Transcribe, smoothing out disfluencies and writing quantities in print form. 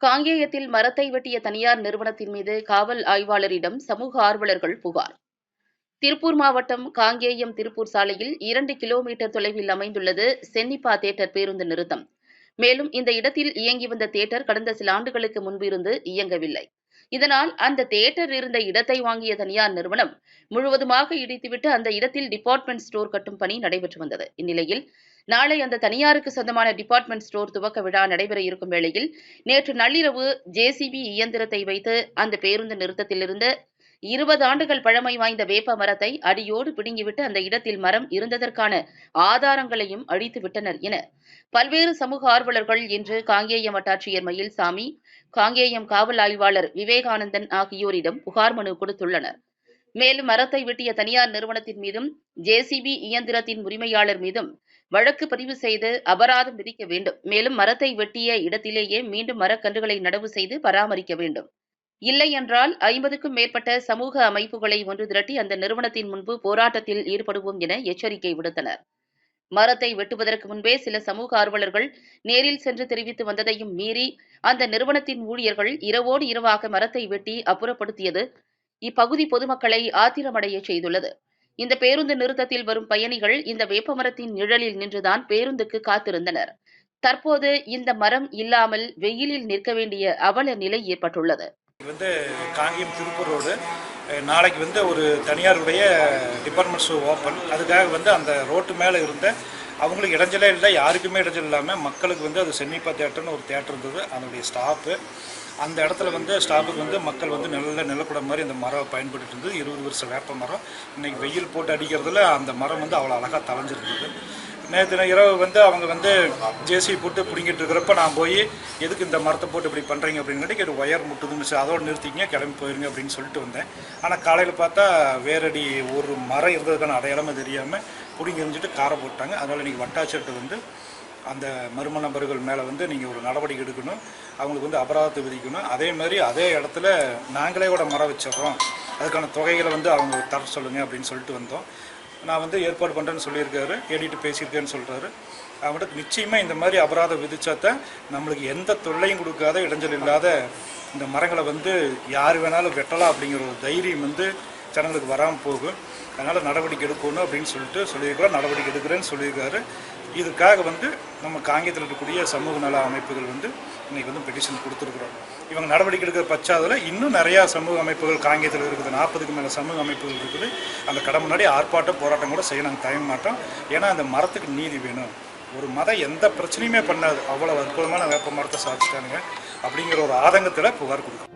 காங்கேயத்தில் மரத்தை வெட்டிய தனியார் நிறுவனத்தின் மீது காவல் ஆய்வாளரிடம் சமூக ஆர்வலர்கள் புகார். திருப்பூர் மாவட்டம் காங்கேயம் திருப்பூர் சாலையில் 2 கிலோமீட்டர் தொலைவில் அமைந்துள்ளது சென்னிப்பா தியேட்டர் பேருந்து நிறுத்தம். மேலும் இந்த இடத்தில் இயங்கி வந்த தியேட்டர் கடந்த சில ஆண்டுகளுக்கு முன்பு இருந்து இயங்கவில்லை. இதனால் அந்த தியேட்டர் இருந்த இடத்தை வாங்கிய தனியார் நிறுவனம் முழுவதுமாக இடித்துவிட்டு அந்த இடத்தில் டிபார்ட்மெண்ட் ஸ்டோர் கட்டும் பணி நடைபெற்று வந்தது. இந்நிலையில் நாளை அந்த தனியாருக்கு சொந்தமான டிபார்ட்மெண்ட் ஸ்டோர் துவக்க விழா நடைபெற இருக்கும் வேளையில் நேற்று நள்ளிரவு ஜேசிபி இயந்திரத்தை வைத்து அந்த பேருந்து நிறுத்தத்திலிருந்து 20 ஆண்டுகள் பழமை வாய்ந்த வேப்ப மரத்தை அடியோடு பிடுங்கிவிட்டு அந்த இடத்தில் மரம் இருந்ததற்கான ஆதாரங்களையும் அழித்து விட்டனர் என பல்வேறு சமூக ஆர்வலர்கள் இன்று காங்கேயம் வட்டாட்சியர் மயில்சாமி, காங்கேயம் காவல் ஆய்வாளர் விவேகானந்தன் ஆகியோரிடம் புகார் மனு கொடுத்துள்ளனர். மேலும் மரத்தை வெட்டிய தனியார் நிறுவனத்தின் மீதும் ஜேசிபி இயந்திரத்தின் உரிமையாளர் மீதும் வழக்கு பதிவு செய்து அபராதம் விதிக்க வேண்டும். மேலும் மரத்தை வெட்டிய இடத்திலேயே மீண்டும் மரக்கன்றுகளை நடவு செய்து பராமரிக்க வேண்டும். இல்லை என்றால் 50க்கும் மேற்பட்ட சமூக அமைப்புகளை ஒன்று திரட்டி அந்த நிறுவனத்தின் முன்பு போராட்டத்தில் ஈடுபடுவோம் என எச்சரிக்கை விடுத்தனர். மரத்தை வெட்டுவதற்கு முன்பே சில சமூக ஆர்வலர்கள் நேரில் சென்று தெரிவித்து வந்ததையும் மீறி அந்த நிறுவனத்தின் ஊழியர்கள் இரவோடு இரவாக மரத்தை வெட்டி அப்புறப்படுத்தியது இப்பகுதி பொதுமக்களை ஆத்திரமடைய செய்துள்ளது. இந்த பேருந்து நிறுத்தத்தில் வரும் பயணிகள் இந்த வேப்பமரத்தின் நிழலில் நின்றுதான் பேருந்துக்கு காத்திருந்தனர். தற்போது இந்த மரம் இல்லாமல் வெயிலில் நிற்க வேண்டிய அவல நிலை ஏற்பட்டுள்ளது. காங்கேயம் திருப்பூர் ரோடு நாளைக்கு ஒரு தனியாருடைய டிபார்ட்மெண்ட் ஸ்டோர் ஓப்பன். அதுக்காக அந்த ரோட்டு மேலே இருந்த அவங்களுக்கு இடைஞ்சலே இல்லை, யாருக்குமே இடைஞ்சல் இல்லாமல் மக்களுக்கு அது சென்னிப்பா தியேட்டர்னு ஒரு தியேட்டர் இருந்தது. அதனுடைய ஸ்டாப்பு அந்த இடத்துல ஸ்டாப்புக்கு மக்கள் நல்ல நிலப்படம் மாதிரி அந்த மரம் பயன்பட்டு இருந்தது. 20 வருஷம் வேப்ப மரம். இன்றைக்கி வெயில் போட்டு அடிக்கிறதுல அந்த மரம் அவ்வளோ அழகாக தலைஞ்சிருந்தது. நேற்று இரவு அவங்க ஜேசி போட்டு பிடிங்கிட்டு இருக்கிறப்ப நான் போய் எதுக்கு இந்த மரத்தை போட்டு இப்படி பண்ணுறீங்க அப்படின்னுட்டு ஒரு ஒயர் முட்டுதுன்னு அதோடு நிறுத்திங்க, கிளம்பி போயிருங்க அப்படின்னு சொல்லிட்டு வந்தேன். ஆனால் காலையில் பார்த்தா வேறடி ஒரு மரம் இருந்ததுக்கான அடையாளமே தெரியாமல் பிடிங்கி எரிஞ்சிட்டு காரை போட்டாங்க. அதனால் இன்றைக்கி வட்டாட்சியர்கிட்ட அந்த மர்ம நபர்கள் மேலே நீங்கள் ஒரு நடவடிக்கை எடுக்கணும், அவங்களுக்கு அபராதத்தை விதிக்கணும். அதே மாதிரி அதே இடத்துல நாங்களே கூட மரம் வச்சிடறோம், அதுக்கான தொகைகளை அவங்க தர சொல்லுங்கள் அப்படின்னு சொல்லிட்டு வந்தோம். நான் ஏற்பாடு பண்ணுறேன்னு சொல்லியிருக்காரு, ஏடிட்டு பேசியிருக்கேன்னு சொல்கிறாரு. அவங்களுக்கு நிச்சயமாக இந்த மாதிரி அபராதம் விதிச்சாத்தான் நம்மளுக்கு எந்த தொல்லையும் கொடுக்காத இடைஞ்சல் இல்லாத இந்த மரங்களை யார் வேணாலும் வெட்டலாம் அப்படிங்கிற ஒரு தைரியம் ஜனங்களுக்கு வராமல் போகும். அதனால் நடவடிக்கை எடுக்கணும் அப்படின்னு சொல்லியிருக்கிறோம். நடவடிக்கை எடுக்கிறேன்னு சொல்லியிருக்காரு. இதுக்காக நம்ம காங்கேயத்தில் இருக்கக்கூடிய சமூக நல அமைப்புகள் இன்றைக்கி பெட்டிஷன் கொடுத்துருக்குறோம். இவங்க நடவடிக்கை எடுக்கிற பட்சத்தில் இன்னும் நிறையா சமூக அமைப்புகள் காங்கேயத்தில் இருக்குது. 40க்கு மேலே சமூக அமைப்புகள் இருக்குது. அந்த கடை முன்னாடி ஆர்ப்பாட்டம் போராட்டம் கூட செய்ய நாங்கள் தயங்க மாட்டோம். ஏன்னா அந்த மரத்துக்கு நீதி வேணும். ஒரு மரம் எந்த பிரச்சனையுமே பண்ணாது, அவ்வளோ அற்புதமான வேப்ப மரத்தை சாதிச்சிட்டானுங்க அப்படிங்கிற ஒரு ஆதங்கத்தில் புகார் கொடுக்கும்.